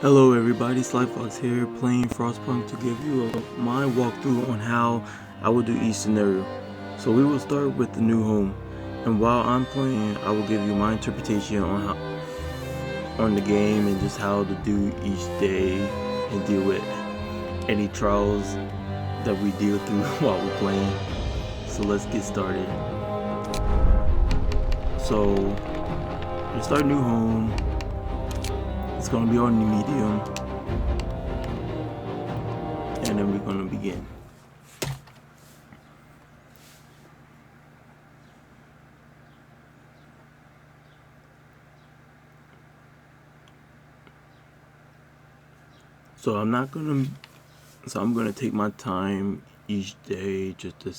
Hello everybody, Slyfox here, playing Frostpunk to give you my walkthrough on how I will do each scenario. So we will start with the new home, and while I'm playing, I will give you my interpretation on the game and just how to do each day and deal with any trials that we deal through while we're playing. So let's get started. So we start new home. It's gonna be on the medium, and then we're gonna begin. So I'm gonna take my time each day just to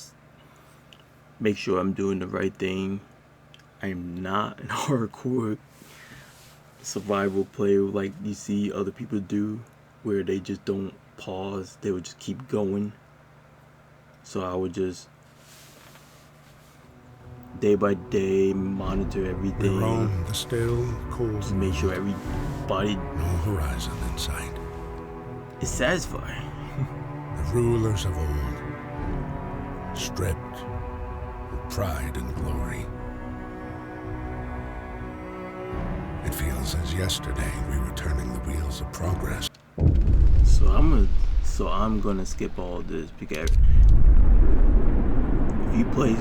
make sure I'm doing the right thing. I'm not an hardcore survival player like you see other people do, where they just don't pause, they would just keep going. So I would just day by day monitor everything. We roam the still, cold, just make sure everybody, no horizon in sight. is satisfied. The rulers of old, stripped of pride and glory. It feels as yesterday we were turning the wheels of progress. So I'm gonna skip all this because if you play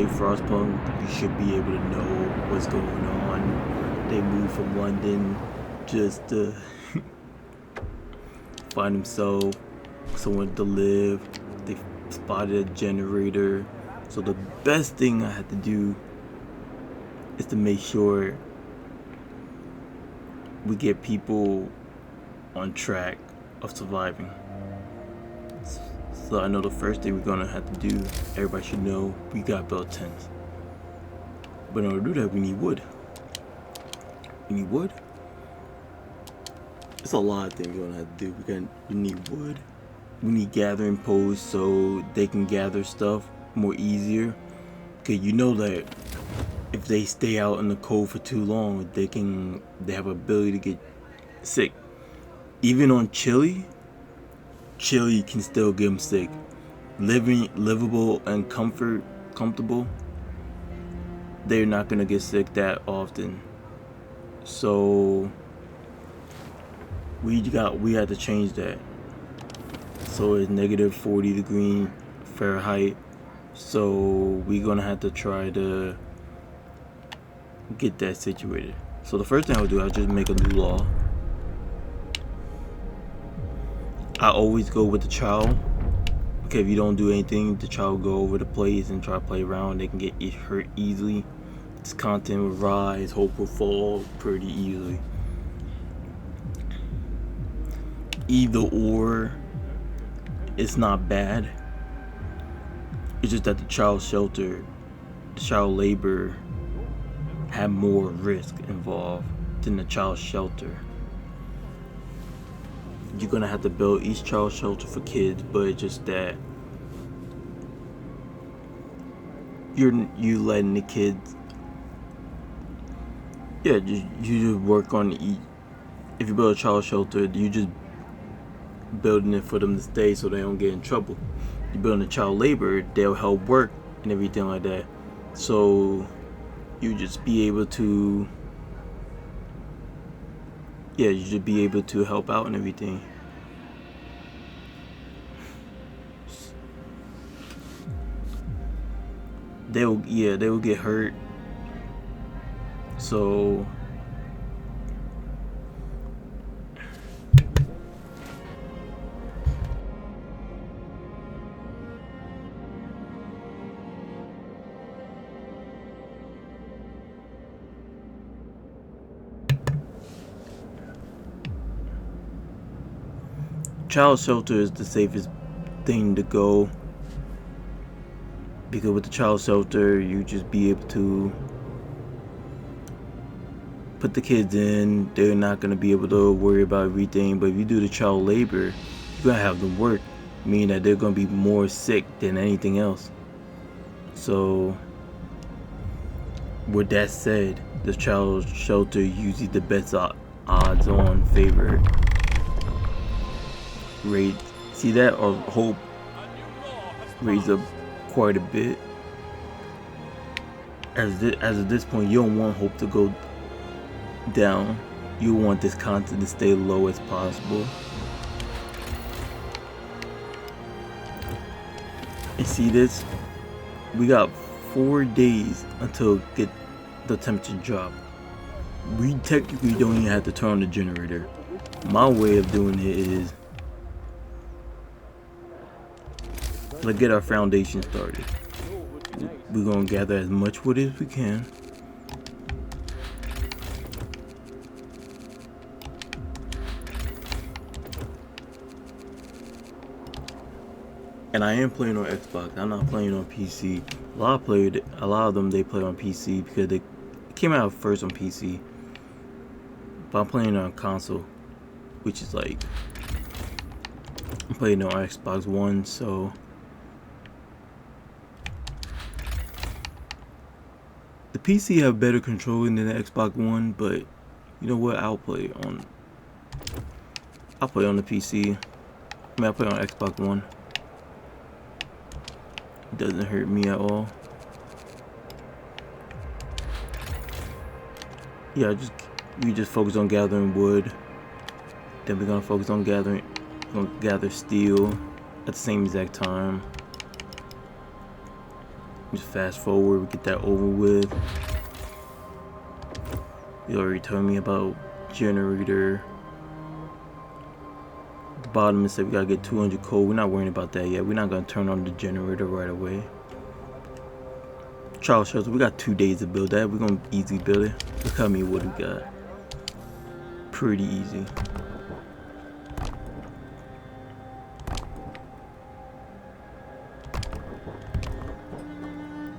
Frostpunk, you should be able to know what's going on. They moved from London just to find themselves somewhere to live. They spotted a generator. So the best thing I had to do is to make sure we get people on track of surviving. So I know the first thing we're gonna have to do, everybody should know, we gotta build tents. But in order to do that, we need wood. We need wood. It's a lot of things we're gonna have to do. We need wood. We need gathering posts so they can gather stuff more easier. Okay, you know that if they stay out in the cold for too long, they have ability to get sick. Even on chili can still get them sick. Livable and comfortable, they're not gonna get sick that often. So we had to change that. So it's -40 Fahrenheit. So we're gonna have to try to get that situated. So the first thing I'll do, I'll just make a new law. I always go with the child. Okay, if you don't do anything, the child will go over the place and try to play around. They can get hurt easily. This content will rise, hope will fall pretty easily. Either or, it's not bad. It's just that the child shelter, the child labor have more risk involved than the child shelter. You're gonna have to build each child shelter for kids, but it's just that you letting the kids, you just work on each. If you build a child shelter, you just building it for them to stay so they don't get in trouble. You building a child labor, they'll help work and everything like that. So you just be able to, you should be able to help out and everything. They will get hurt. So child shelter is the safest thing to go, because with the child shelter you just be able to put the kids in. They're not going to be able to worry about everything. But if you do the child labor, you're going to have them work, meaning that they're going to be more sick than anything else. So with that said, the child shelter usually the best odds on favor rate. See that? Our hope raised up quite a bit. As of this point, you don't want hope to go down. You want this content to stay low as possible. And see this? We got 4 days until get the temperature drop. We technically don't even have to turn on the generator. My way of doing it is, let's get our foundation started. We're gonna gather as much wood as we can. And I am playing on Xbox. I'm not playing on PC. A lot of them they play on PC because they came out first on PC. But I'm playing on console, which is like I'm playing on Xbox One, so the PC have better controlling than the Xbox One, but you know what? I'll play on the PC. I mean, I'll play on Xbox One. It doesn't hurt me at all. Yeah, we just focus on gathering wood. Then we're gonna focus on gather steel at the same exact time. Just fast forward, we get that over with. You already told me about generator. The bottom it said we gotta get 200 coal. We're not worrying about that yet. We're not gonna turn on the generator right away. Trial shelter, we got 2 days to build that. We're gonna easily build it. Look how many wood we got. Pretty easy.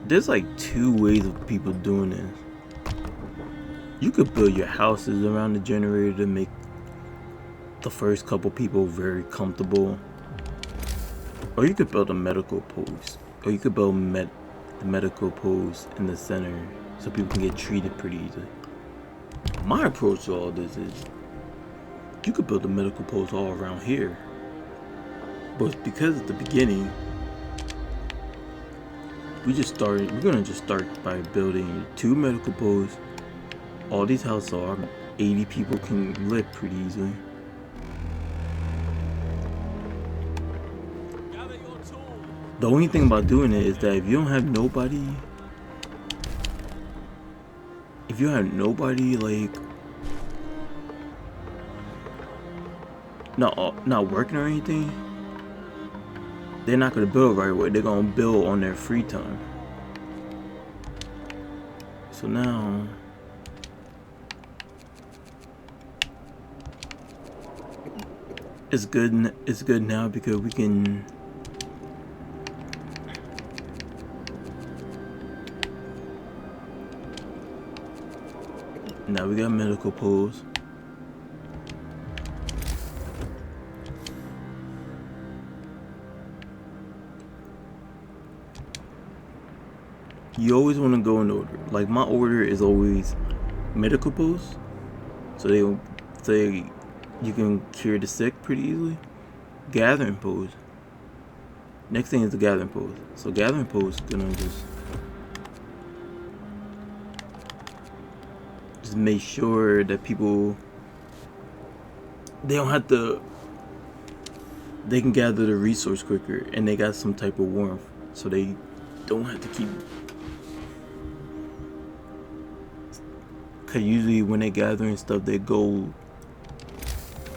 There's like 2 ways of people doing this. You could build your houses around the generator to make the first couple people very comfortable. Or you could build a medical post. Or you could build the medical post in the center so people can get treated pretty easily. My approach to all this is you could build a medical post all around here. But because at the beginning, we're gonna just start by building 2 medical posts. All these houses are 80 people can live pretty easily. The only thing about doing it is that if you don't have nobody, like not working or anything, they're not gonna build right away. They're gonna build on their free time. So now it's good. It's good now because we can. Now we got medical poles. You always want to go in order. Like my order is always medical posts, so you can cure the sick pretty easily. Gathering posts. Next thing is the gathering post. So gathering posts gonna just make sure that people they can gather the resource quicker and they got some type of warmth, so they don't have to keep. Cause usually when they gathering stuff, they'll go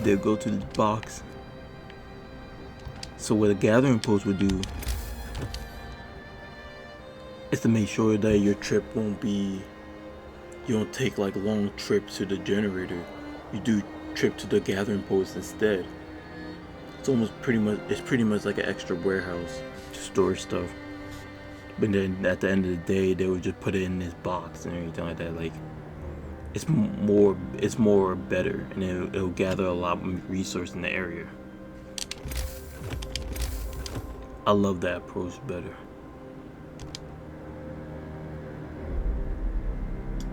to the box. So what a gathering post would do is to make sure that your trip won't be. You don't take like long trips to the generator. You do trip to the gathering post instead. It's pretty much like an extra warehouse to store stuff. But then at the end of the day, they would just put it in this box and everything like that. Like it's more better, and it'll gather a lot more resource in the area. I love that approach better.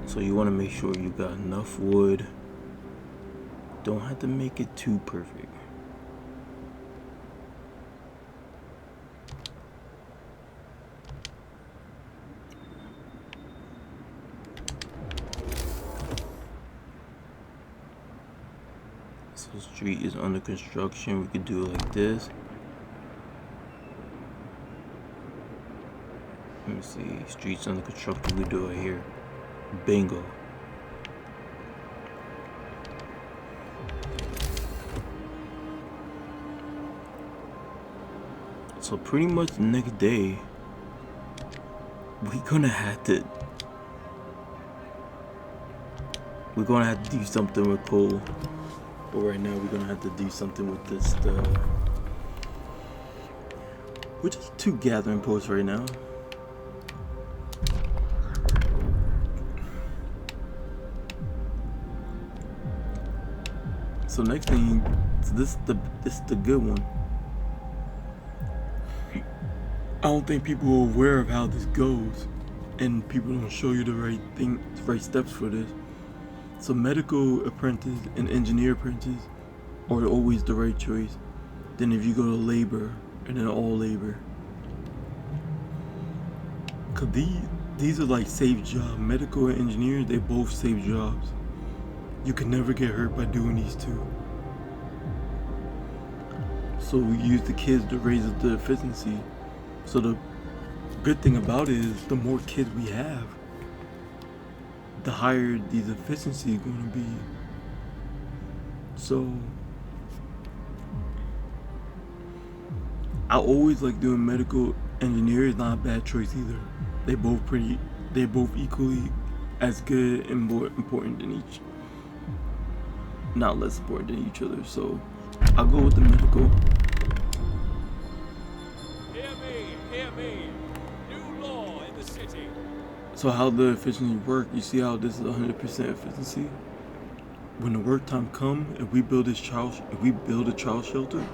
So you want to make sure you got enough wood. Don't have to make it too perfect. So street is under construction. We could do it like this. Let me see. Streets under construction. We do it here. Bingo. So pretty much the next day, we're gonna have to do something with coal. But right now we're gonna have to do something with this stuff. We're just 2 gathering posts right now. So next thing, so this is the good one. I don't think people are aware of how this goes, and people don't show you the right steps for this. So medical apprentice and engineer apprentice are always the right choice. Then if you go to labor and then all labor, cause these are like safe jobs. Medical and engineer, they both safe jobs. You can never get hurt by doing these 2. So we use the kids to raise the efficiency. So the good thing about it is the more kids we have, the higher these efficiency going to be. So I always like doing medical engineer. Is not a bad choice either. They both equally as good and more important than each, not less important than each other. So I'll go with the medical. Hear me. New law in the city. So how the efficiency work, you see how this is 100% efficiency? When the work time come, if we build a child shelter,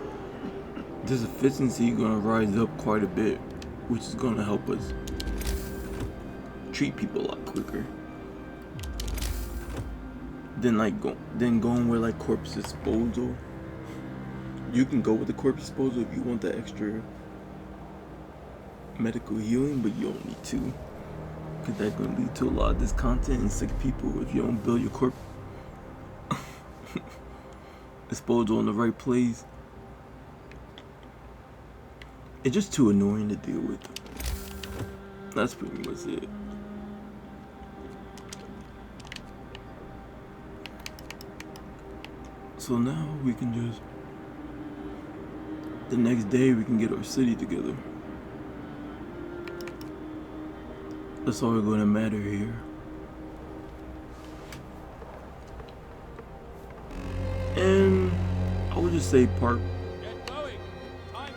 this efficiency is gonna rise up quite a bit, which is gonna help us treat people a lot quicker. Then going with like corpse disposal. You can go with the corpse disposal if you want the extra medical healing, but you don't need to, because that's going to lead to a lot of discontent and sick people if you don't build your corpse disposal in the right place. It's just too annoying to deal with. That's pretty much it. So now we can just, the next day we can get our city together. That's all going to matter here. And I would just say park.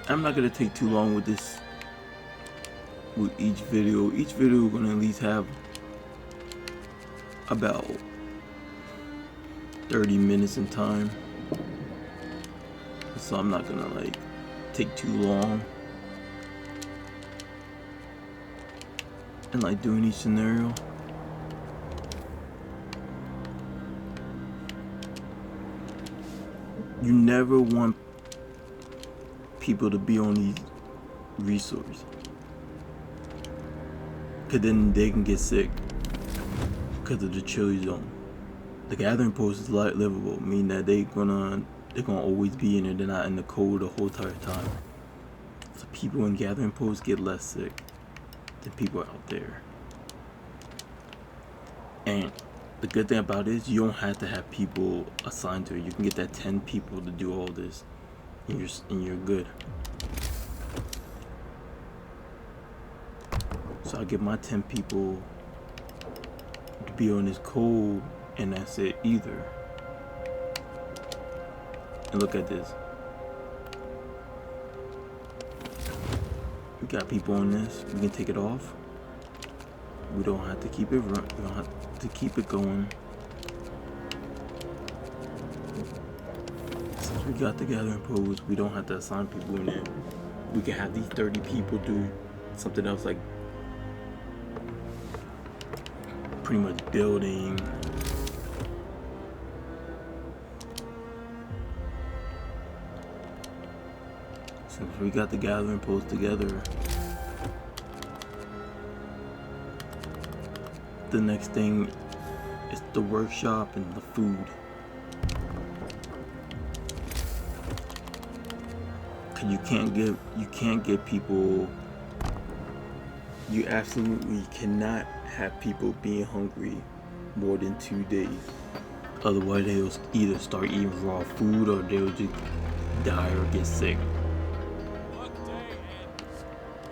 I'm not going to take too long with this, with each video. Each video we're going to at least have about 30 minutes in time. So I'm not going to like take too long. And like doing each scenario. You never want people to be on these resources, cause then they can get sick because of the chill zone. The gathering post is light livable, meaning that they're gonna always be in it. They're not in the cold the whole entire time. So people in gathering posts get less sick than people out there. And the good thing about it is you don't have to have people assigned to it. You can get that 10 people to do all this, and you're good. So I get my 10 people to be on this code, and that's it either. And look at this. We got people on this. We can take it off. We don't have to keep it run. We don't have to keep it going. Since we got the gathering pose, we don't have to assign people in there. We can have these 30 people do something else, like pretty much building. Since we got the gathering pose together, the next thing is the workshop and the food. You can't get people. You absolutely cannot have people being hungry more than 2 days. Otherwise, they'll either start eating raw food or they'll just die or get sick. Workday ends.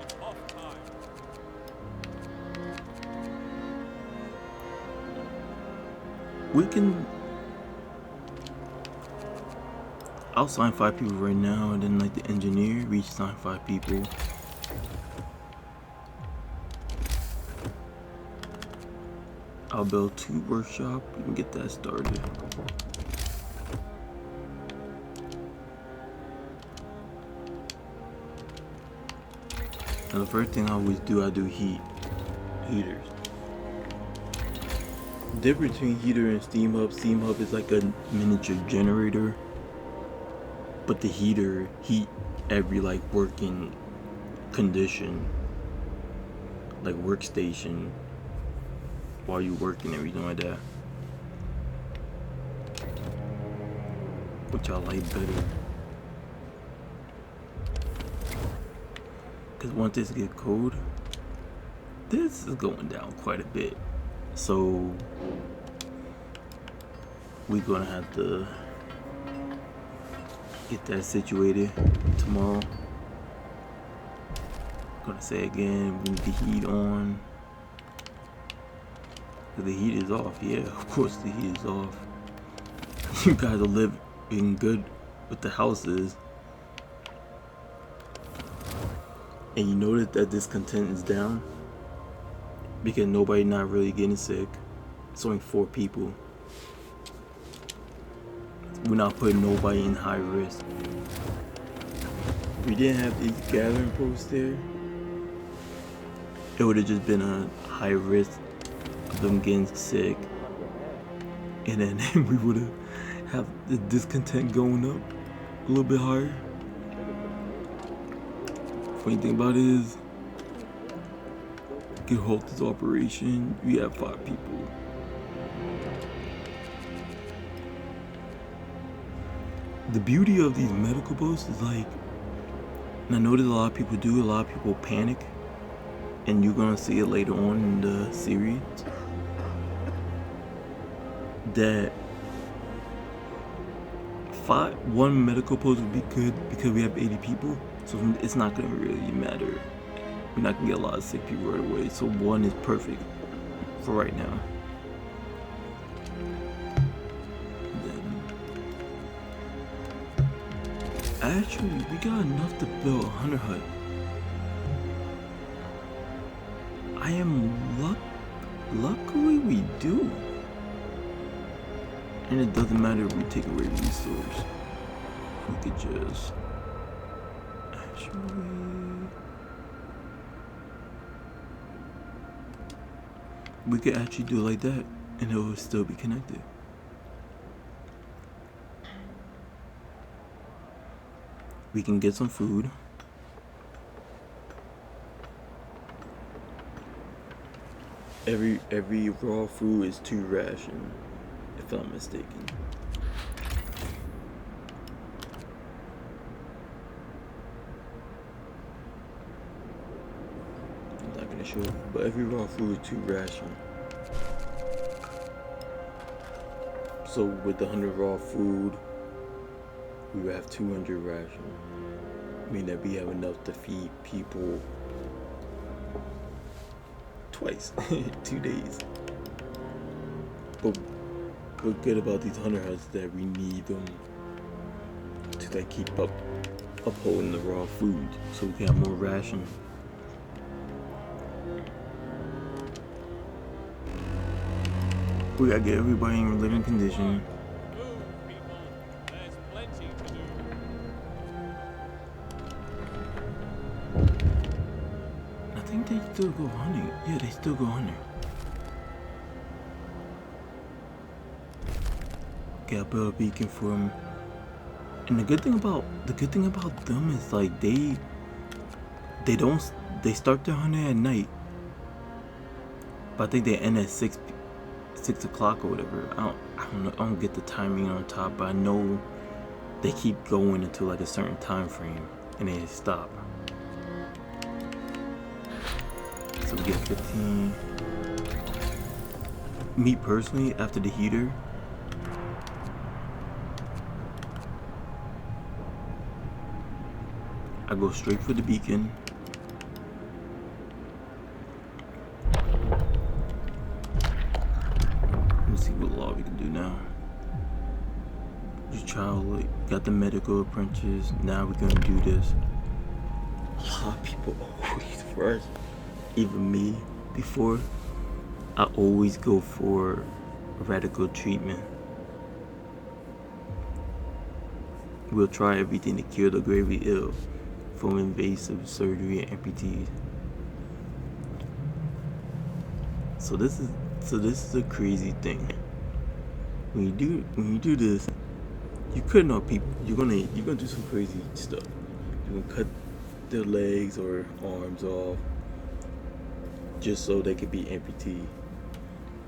It's off time. We can. I'll sign 5 people right now, and then like the engineer, we sign 5 people. I'll build 2 workshop. We can get that started. And the first thing I always do, I do heaters. The difference between heater and steam hub is like a miniature generator, but the heater heat every like working condition, like workstation, while you work and everything like that, which I like better. Because once this gets cold, this is going down quite a bit. So we're gonna have to get that situated tomorrow. Gonna say again, we need the heat on. The heat is off, yeah, of course the heat is off. You guys are living good with the houses. And you notice that discontent is down because nobody not really getting sick. It's only 4 people. We're not putting nobody in high risk. If we didn't have these gathering posts there, it would have just been a high risk of them getting sick, and then we would have the discontent going up a little bit higher. Funny thing about it is, you can halt this operation. We have 5 people. The beauty of these medical posts is like, and I know that a lot of people do, a lot of people panic, and you're gonna see it later on in the series, that one medical post would be good because we have 80 people, so it's not gonna really matter. We're not gonna get a lot of sick people right away, so 1 is perfect for right now. Actually, we got enough to build a hunter hut. I am luckily we do. And it doesn't matter if we take away resource. We could just we could actually do it like that and it will still be connected. We can get some food. Every raw food is 2 rations, if I'm mistaken. I'm not gonna show you, but every raw food is 2 rations. So with the 100 raw food, we would have 200 rations. I mean that we have enough to feed people twice, 2 days. But what's good about these hunter huts is that we need them to like keep upholding the raw food, so we can have more rations. We gotta get everybody in living condition. I think they still go hunting. Yeah, they still go hunting. Gotta build a beacon for them. And the good thing about them is like they start their hunting at night, but I think they end at 6 o'clock or whatever. I don't get the timing on top, but I know they keep going until like a certain time frame. and then stop. So we get 15. Me personally, after the heater, I go straight for the beacon. Let's see what law we can do now. Your child got the medical apprentice. Now we're gonna do this. A lot of people always rush. Even me, before, I always go for radical treatment. We'll try everything to cure the gravely ill, from invasive surgery and amputees. So this is a crazy thing. When you do this, you cut off people. You're gonna do some crazy stuff. You're gonna cut their legs or arms off just so they could be amputee.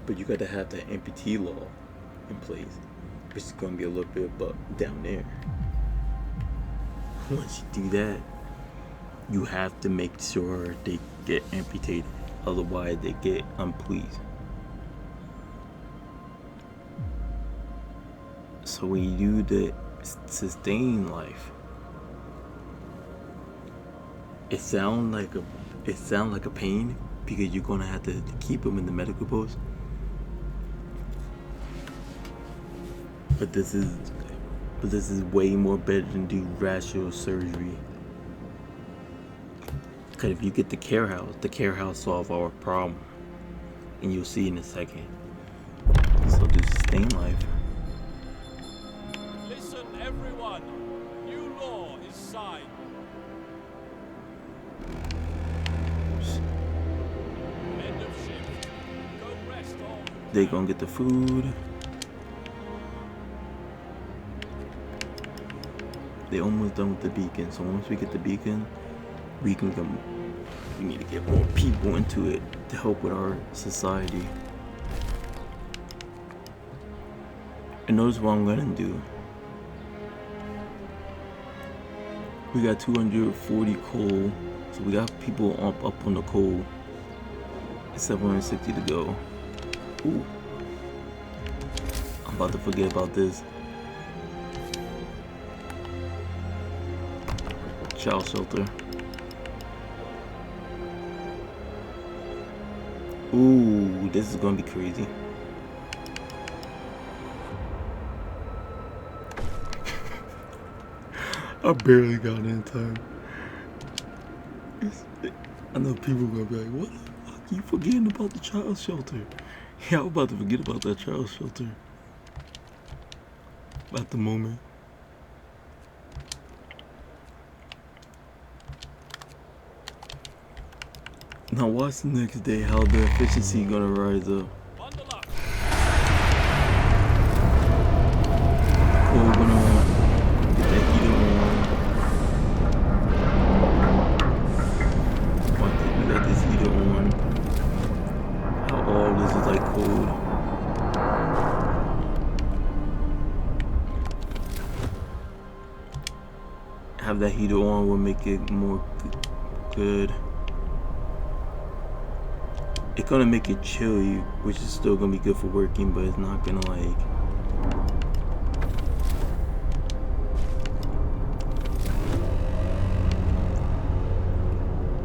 But you got to have the amputee law in place, which is gonna be a little bit down there. Once you do that, you have to make sure they get amputated, otherwise they get unpleased. So when you do the sustain life, it sounds like a pain because you're gonna have to keep them in the medical post. But this is way more better than do rational surgery. Cause if you get the care house solve our problem, and you'll see in a second. So do sustain life. Listen, everyone. New law is signed. End of shift. Go rest all. They gonna get the food. They almost done with the beacon. So once we get the beacon, we need to get more people into it to help with our society. And notice what I'm gonna do. We got 240 coal, so we got people up on the coal. 760 to go. Ooh. I'm about to forget about this. Child shelter. Ooh, this is gonna be crazy. I barely got in time. I know people gonna be like, what the fuck? You forgetting about the child shelter? Yeah, I'm about to forget about that child shelter. At the moment. Now watch the next day how the efficiency gonna rise up. Bundle up. Coal gonna get that heater on. Watch it, we got this heater on. How all this is like cold. Have that heater on will make it more good. It's gonna make it chilly, which is still gonna be good for working, but it's not gonna like.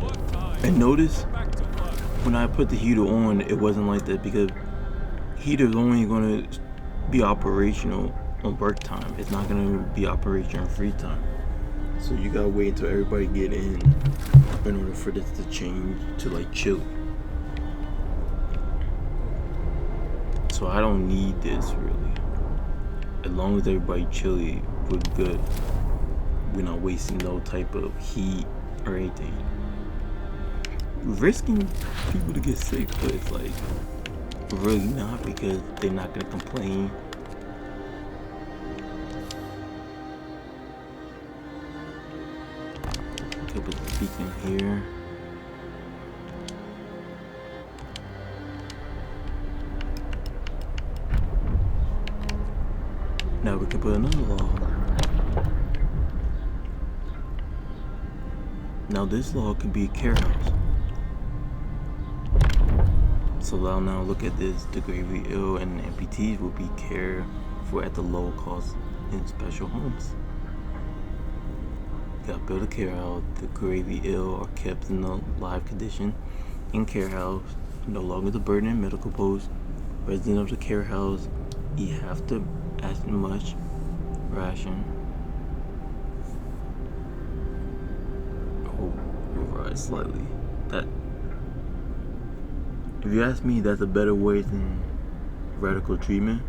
Work time. And notice Back to work. when I put the heater on, it wasn't like that because heater's only gonna be operational on work time. It's not gonna be operational on free time. So you gotta wait until everybody get in order for this to change to like chill. So I don't need this really. As long as everybody chilly, we're good. We're not wasting no type of heat or anything. Risking people to get sick, but it's like really not because they're not gonna complain. Okay, put the beacon here. Now we can put another law. Now this log can be a care house. So I'll now look at this. The gravely ill and amputees will be cared for at the low cost in special homes. Got build a care house. The gravely ill are kept in a live condition in care house, no longer the burden in medical post. Resident of the care house eat half the as much ration. Oh, override slightly. That, if you ask me, that's a better way than radical treatment.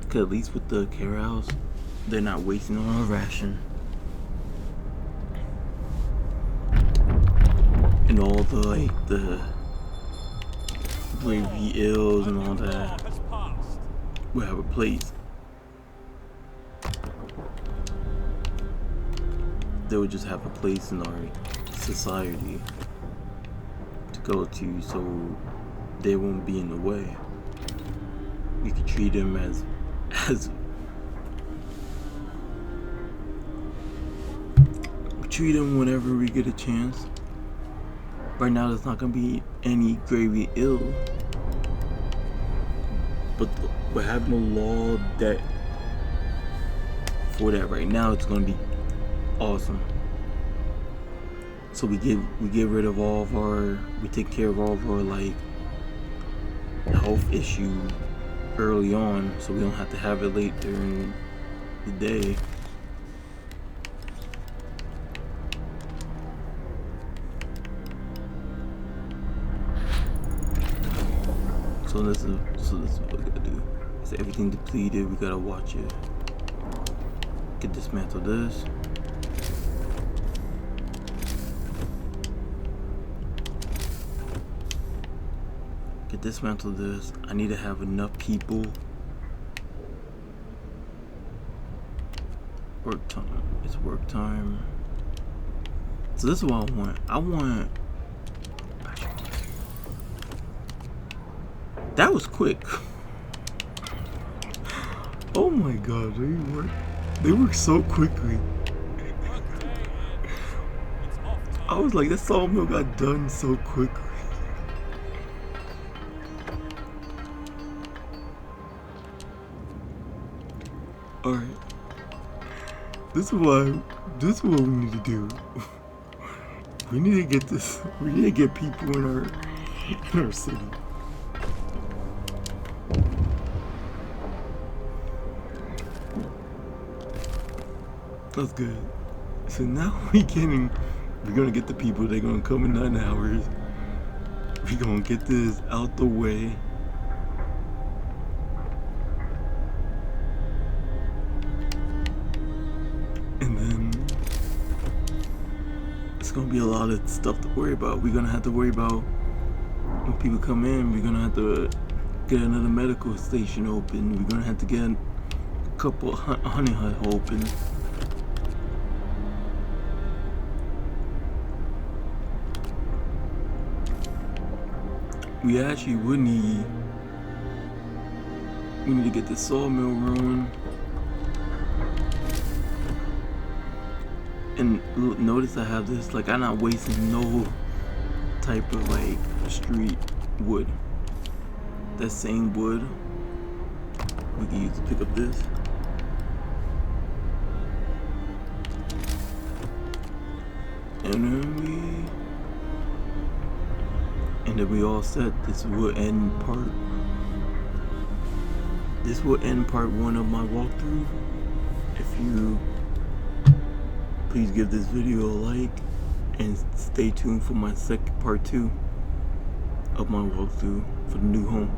Cause at least with the care house, they're not wasting on a ration. And all the the gravely ills and all that will have a place. They would just have a place in our society to go to, so they won't be in the way. We could treat them as we treat them whenever we get a chance. Right now, there's not gonna be any gravely ill, but we're having a law that for that right now, it's gonna be awesome. So we get rid of all of our, we take care of all of our like health issues early on, so we don't have to have it late during the day. So this is what we gotta do. Is everything depleted? We gotta watch it. Get dismantle this. Get dismantle this. I need to have enough people. Work time. It's work time. So this is what I want. I want. That was quick. Oh my god, they work so quickly. I was like, that sawmill got done so quickly. Alright. This is what we need to do. We need to get this, we need to get people in our city. That's good. So now we're gonna get the people. They're gonna come in 9 hours. We're gonna get this out the way. And then it's gonna be a lot of stuff to worry about. We're gonna have to worry about when people come in. We're gonna have to get another medical station open. We're gonna have to get a couple honey hut open. We actually would need, we need to get the sawmill rolling. And notice I have this, like I'm not wasting no type of like street wood. That same wood we can use to pick up this. And then we all set. This will end part. This will end part 1 of my walkthrough. If you please give this video a like and stay tuned for my part 2 of my walkthrough for the new home.